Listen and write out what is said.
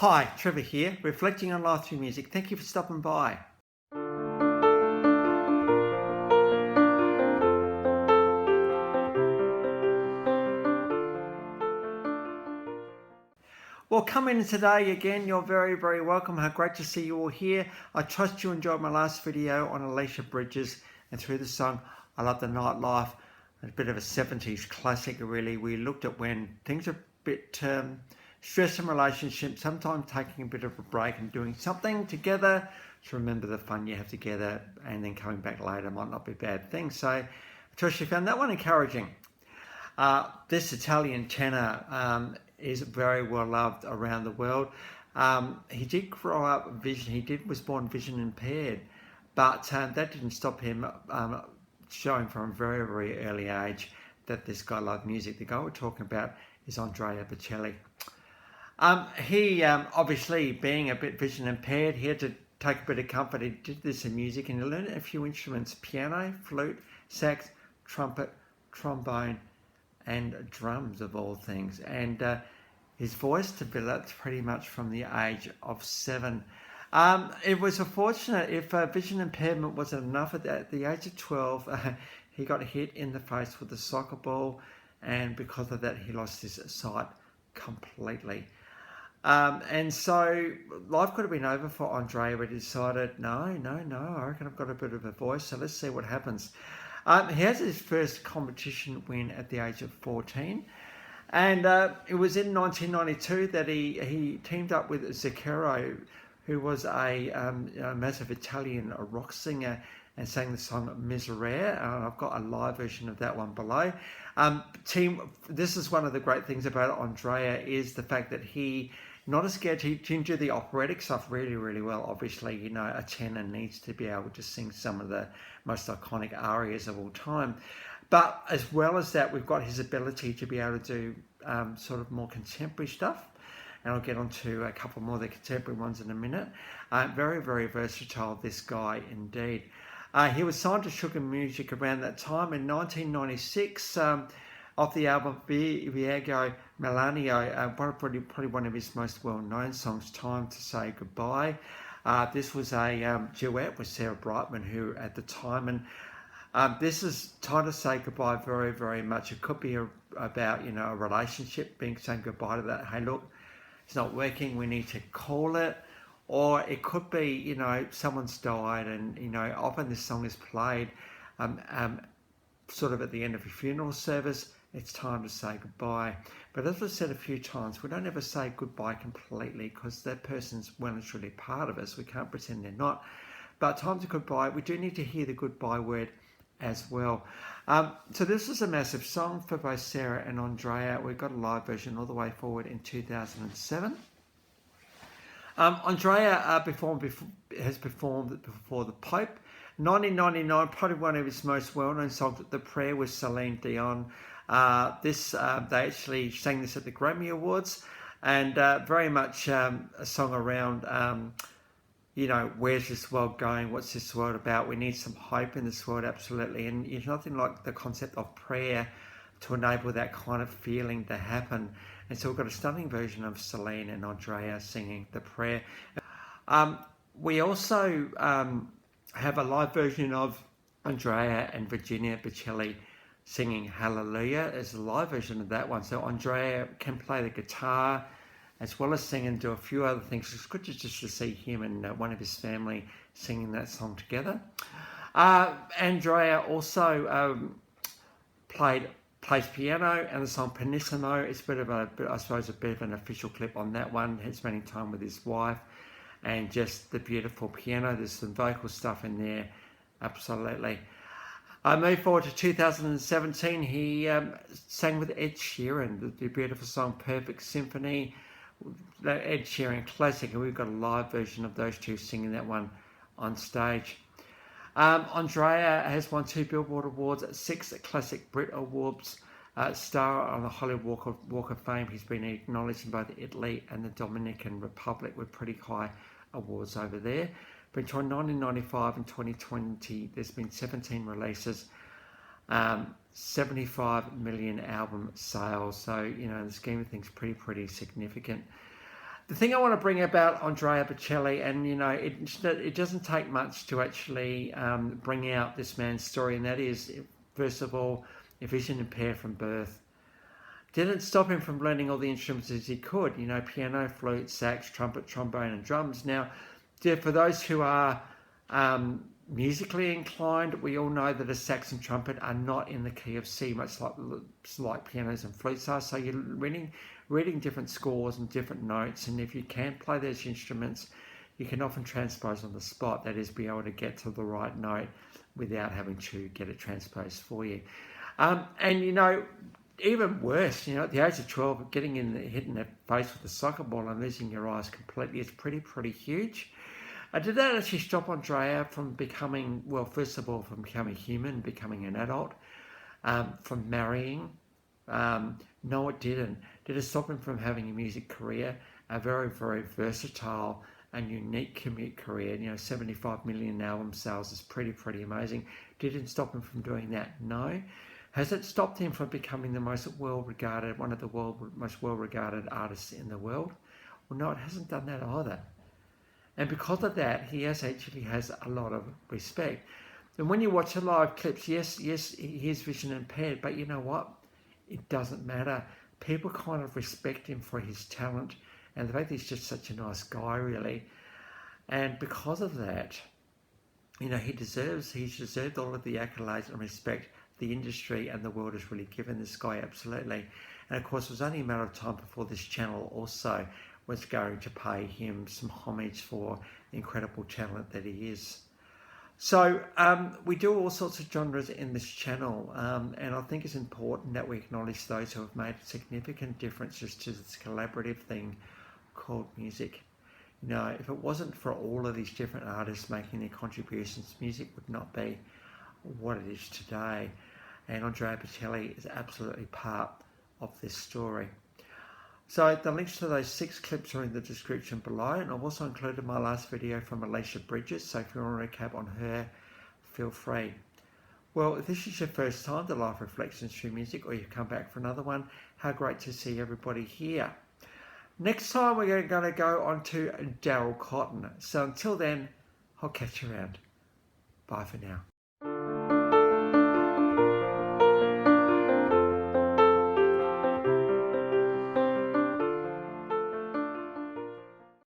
Hi, Trevor here, reflecting on life through music. Thank you for stopping by. Well, coming in today again, you're very, very welcome. How great to see you all here. I trust you enjoyed my last video on Alicia Bridges and through the song I Love the Nightlife, a bit of a 70s classic really. We looked at when things are a bit stress in relationships, sometimes taking a bit of a break and doing something together to remember the fun you have together, and then coming back later might not be a bad thing. So I trust you found that one encouraging. This Italian tenor is very well loved around the world. He did grow up was born vision impaired, but that didn't stop him showing from a very, very early age that this guy loved music. The guy we're talking about is Andrea Bocelli. He obviously, being a bit vision impaired, he had to take a bit of comfort. He did this in music and he learned a few instruments: piano, flute, sax, trumpet, trombone, and drums, of all things. And his voice developed pretty much from the age of 7. It was unfortunate. If vision impairment wasn't enough, at the age of 12, he got hit in the face with a soccer ball, and because of that, he lost his sight completely. And so life could have been over for Andrea, but he decided, no, I reckon I've got a bit of a voice, so let's see what happens. He has his first competition win at the age of 14. And it was in 1992 that he teamed up with Zucchero, who was a massive Italian rock singer, and sang the song Miserere. I've got a live version of that one below. This is one of the great things about Andrea, is the fact that he not as scared. He can do the operatic stuff really, really well. Obviously, you know, a tenor needs to be able to sing some of the most iconic arias of all time. But as well as that, we've got his ability to be able to do sort of more contemporary stuff. And I'll get onto a couple more of the contemporary ones in a minute. Very, very versatile, this guy indeed. He was signed to Sugar Music around that time in 1996. Off the album Viaggio Melanio, probably one of his most well-known songs, Time to Say Goodbye. This was a duet with Sarah Brightman, who at the time, and this is Time to Say Goodbye very, very much. It could be about, you know, a relationship, saying goodbye to that. Hey, look, it's not working, we need to call it. Or it could be, you know, someone's died, and, you know, often this song is played sort of at the end of a funeral service. It's time to say goodbye. But as I've said a few times, we don't ever say goodbye completely, because that person's well and truly part of us. We can't pretend they're not. But time to goodbye, we do need to hear the goodbye word as well. So this is a massive song for both Sarah and Andrea. We've got a live version all the way forward in 2007. Andrea has performed before the Pope. 1999, probably one of his most well-known songs, The Prayer, with Celine Dion. They actually sang this at the Grammy Awards, and very much a song around, you know, where's this world going? What's this world about? We need some hope in this world, absolutely. And there's nothing like the concept of prayer to enable that kind of feeling to happen. And so we've got a stunning version of Celine and Andrea singing The Prayer. We also have a live version of Andrea and Virginia Bocelli singing Hallelujah. There's a live version of that one. So Andrea can play the guitar as well as sing and do a few other things. It's good just to see him and one of his family singing that song together. Andrea also plays piano, and the song Pianissimo. It's a bit of an official clip on that one. He's spending time with his wife, and just the beautiful piano. There's some vocal stuff in there, absolutely. I move forward to 2017. He sang with Ed Sheeran, the beautiful song Perfect Symphony, the Ed Sheeran classic, and we've got a live version of those two singing that one on stage. Andrea has won 2 Billboard Awards, 6 Classic Brit Awards, star on the Hollywood Walk of Fame. He's been acknowledged in both Italy and the Dominican Republic with pretty high awards over there. Between 1995 and 2020, there's been 17 releases, 75 million album sales. So, you know, in the scheme of things, pretty significant. The thing I want to bring about Andrea Bocelli, and you know, it doesn't take much to actually bring out this man's story, and that is, first of all, a vision impaired from birth. Didn't stop him from learning all the instruments as he could, you know, piano, flute, sax, trumpet, trombone, and drums. Now, for those who are musically inclined, we all know that a sax and trumpet are not in the key of C, much like pianos and flutes are. So you're reading different scores and different notes, and if you can play those instruments, you can often transpose on the spot. That is, be able to get to the right note without having to get it transposed for you. And you know, even worse, you know, at the age of 12, hitting the face with a soccer ball and losing your eyes completely is pretty huge. Did that actually stop Andrea from becoming, well, first of all, from becoming human, becoming an adult, from marrying? No, it didn't. Did it stop him from having a music career, a very versatile and unique commute career? You know, 75 million album sales is pretty amazing. Did it stop him from doing that? No. Has it stopped him from becoming one of the most well-regarded artists in the world? Well, no, it hasn't done that either. And because of that, he actually has a lot of respect. And when you watch the live clips, yes, he is vision impaired, but you know what? It doesn't matter. People kind of respect him for his talent and the fact that he's just such a nice guy, really. And because of that, you know, he's deserved all of the accolades and respect the industry and the world has really given this guy, absolutely. And of course, it was only a matter of time before this channel also was going to pay him some homage for the incredible talent that he is. So we do all sorts of genres in this channel, and I think it's important that we acknowledge those who have made significant differences to this collaborative thing called music. You know, if it wasn't for all of these different artists making their contributions, music would not be what it is today. And Andrea Bocelli is absolutely part of this story. So the links to those 6 clips are in the description below, and I've also included my last video from Alicia Bridges, so if you want to recap on her, feel free. Well, if this is your first time to Life Reflections Through Music, or you've come back for another one, how great to see everybody here. Next time we're going to go on to Daryl Cotton. So until then, I'll catch you around. Bye for now.